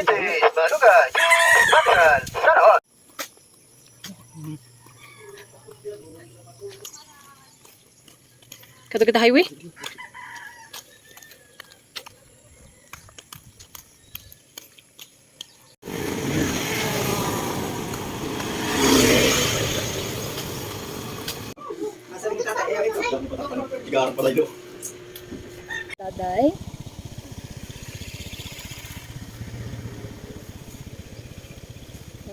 Diabetes, malugay, bakal, sana all. Kato kita highway? Tigaan pala yun. Daday.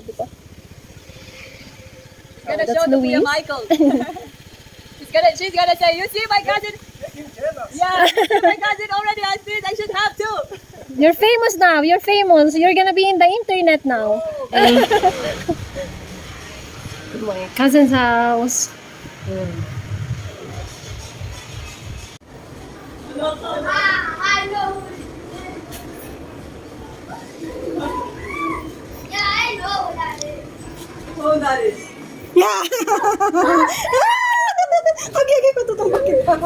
Diba? Gonna that's show to Louise. Kuya Michael. she's gonna say, you see my cousin? Yeah, my cousin already has this. I should have too. You're famous now. You're famous. You're gonna be in the internet now. My cousin's house. Oh, that is. Okay, patutulog kita.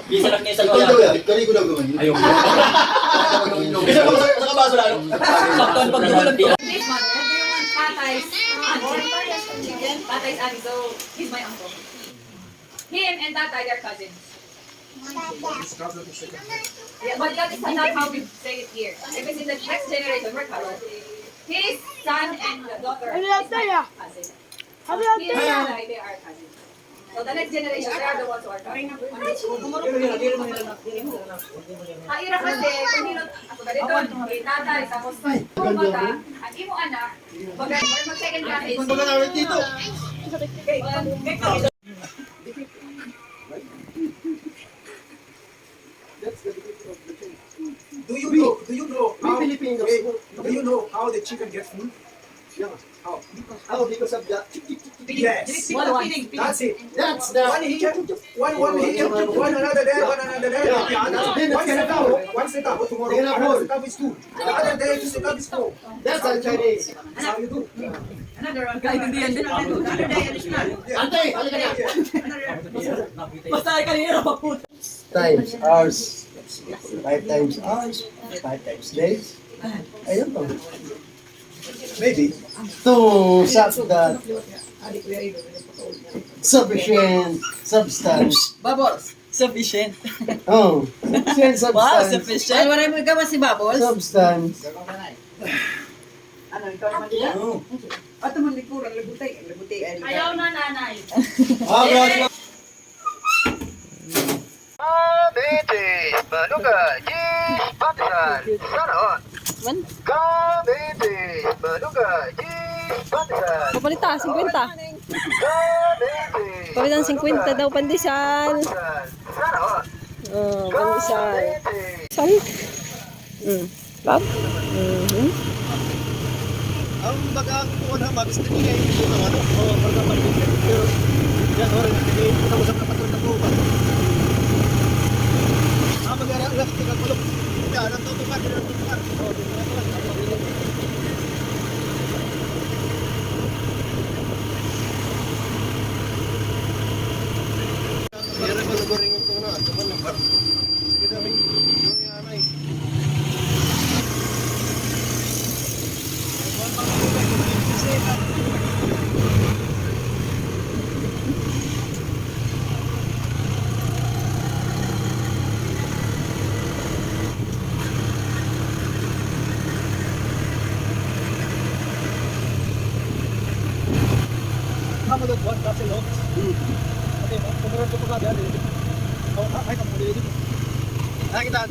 Bisa lang niya sa Ikaw lola. daw yan, kali ko daw gawin. Ayoko. Bisa ko sa kabaso lalo. Saktuan pag dugulang tila. This one, ito yung tatay's chicken. Tatay's auntie, so he's my uncle. Him and tatay, they're cousins. Yeah, but that is not how we say it here. If it's in the next generation, we're cousins. His son and the daughter is my cousin. He and tatay, they are cousins. So the next generation, they are the ones who are cousins. Ang ira kasi, kung nino, ako ganito, kay tatay, tapos kung bata, ang imo anak, mag-second marriage. Kung baga namin dito. Do you know how the chicken gets food? Yeah. How? How? Because of that. Yes. That's it. That's the... One here, one another there, one another there. Yeah. One set up, one set up tomorrow. They're not Another full. set up is two. The other day, you set up is four. That's our Chinese. That's how you do. Another one, guy, hindi yan din. Another day, additional. Ante, halika na. Basta kanina pa po. Times, hours. 5 times hours. 5 times days. Ayun to. Maybe. To suck the sufficient substance. Bubbles. Sufficient. Oh, sufficient Wow, substance. sufficient. Ay, wala mo ikaw si Bubbles? Substance. Ano, ikaw naman nila? Ato man likurang labutay. Labutay ay Ayaw na nanay. Diabetes, malugay, batasan, sana all. Man, Diabetes, malugay, batasan. papalita, 50. Diabetes, Palitan 50 daw pandesal. sana all. Oh, pandesal. Diabetes. Sal. Bob? Ang bagang kuha na mabis na niya yung ano, o pagkakapit. Pero, yan, orin, hindi ko na sa kapatid na po. Magara ang laki ng kulok. Yan, ang tutukan, ang tutukan. Meron ba nagoreng ito na? Ito ba naman? Sige na rin. Yung yanay. Kamu dah buat kasih lo. Oke, kemudian kita ada di. Oh, hai kamu di sini. Nah, kita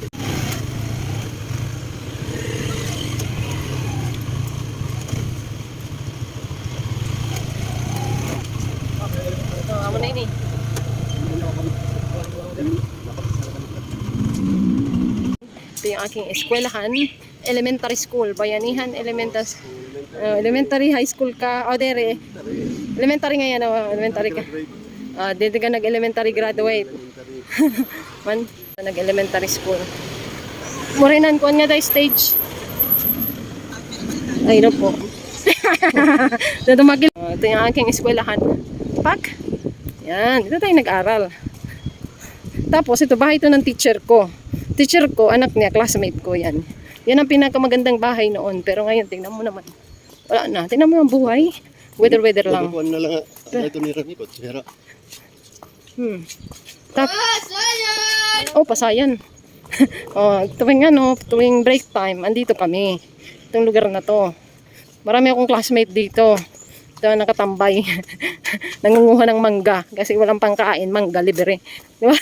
Amo na ini. Ito yung aking eskwelahan. Elementary school. Bayanihan elementary high school ka. O, dere. Elementary nga yan. Elementary ka. Dito ka nag-elementary graduate. Man, nag-elementary school. Murinan ko nga tayo stage. Ay, no po. Ito yung aking eskwelahan. Pak. Yan, dito tayo nag-aral. Tapos, ito, bahay ito ng teacher ko. Teacher ko, anak niya, classmate ko yan. Yan ang pinakamagandang bahay noon. Pero ngayon, tingnan mo naman. Wala na. Tingnan mo ang buhay. Weather lang. Nagukuhan na lang ito ni Rami ko. Sira. Oh, pasayan. Oh, tuwing break time, andito kami. Itong lugar na to. Marami akong classmate dito. Ito nakatambay. Nangunguha ng mangga kasi walang pangkain, mangga libre. Di ba?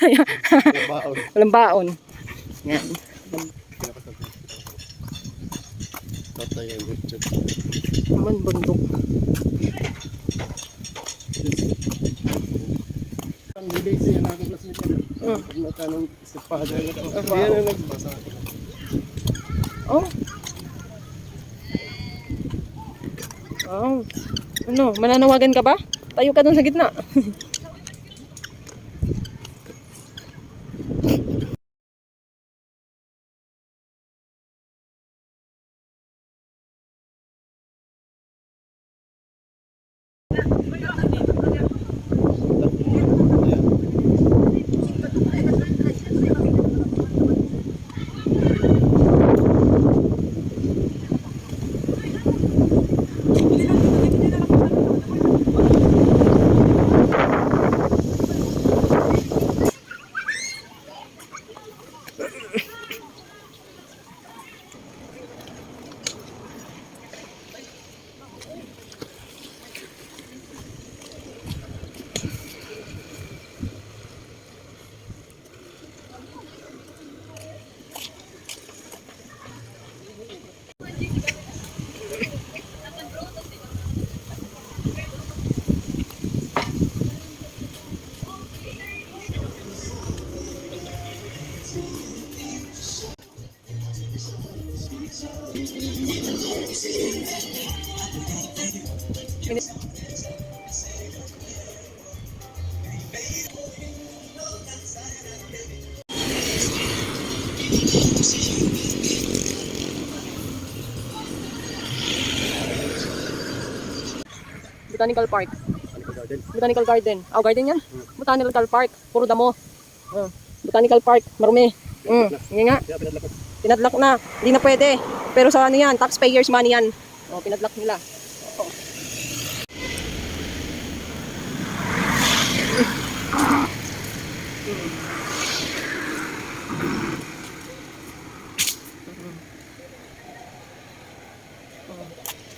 Walang baon. Yan. Naman bundok. Ang bilis siya na akong classmate niya. Pag natanong sa father na ito. Yan ang nagbasa. Oh. Oh. Ano, mananawagan ka ba? Tayo ka dun sa gitna. Botanical Park. Botanical Garden. Oh, garden yan. Botanical Park. Puro damo. Botanical Park. Marumi. Hindi nga. Pinadlock na. Hindi na pwede. Pero sa ano yan, taxpayers money yan. Oh, pinadlock nila. Oh.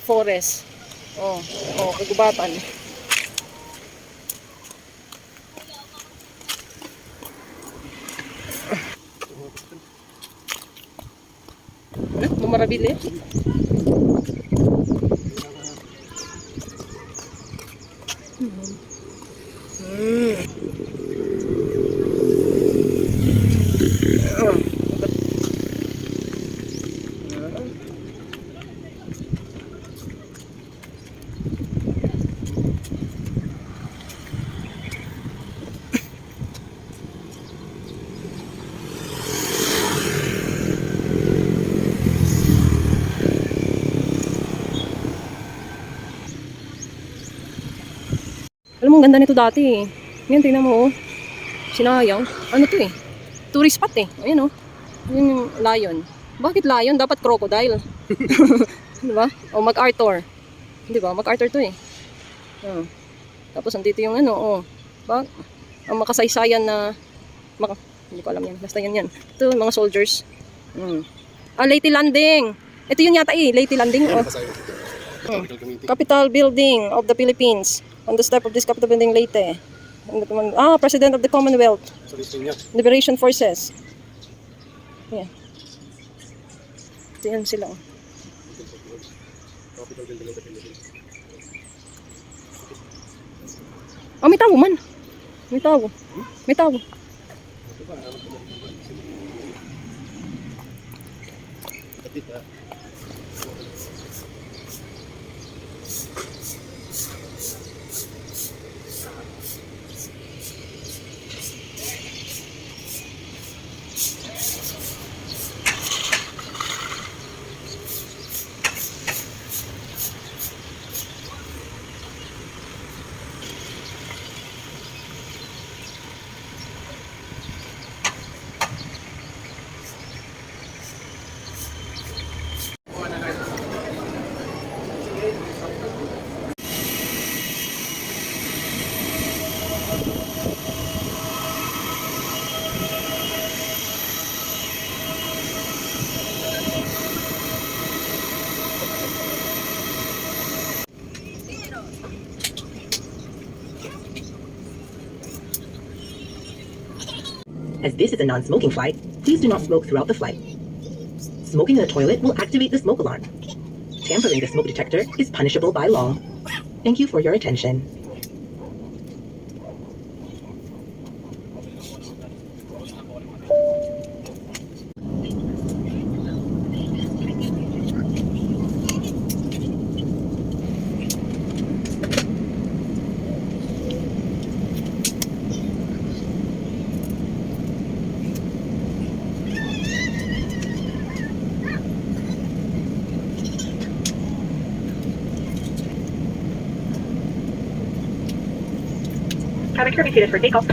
Forest. Oh, kagubatan. Marabili. Alam mo, ang ganda nito dati eh. Ngayon, tingnan mo oh. Sinayang. Ano to eh? Tourist spot eh. Ayan oh. Yun yung lion. Bakit lion? Dapat crocodile. Diba? O MacArthur. Diba? MacArthur to eh. Tapos andito yung ano oh. Ang makasaysayan na hindi ko alam yan. Basta yan. Ito mga soldiers. Leyte Landing. Ito yun yata eh. Leyte Landing oh. Capital Building of the Philippines. On the step of this Capital Building Leyte. President of the Commonwealth. Liberation Forces. Yeah. Ito yan sila. Oh, may tao man. May tao. May tao. As this is a non-smoking flight, please do not smoke throughout the flight. Smoking in the toilet will activate the smoke alarm. Tampering the smoke detector is punishable by law. Thank you for your attention. Cabin crew be seated for takeoff.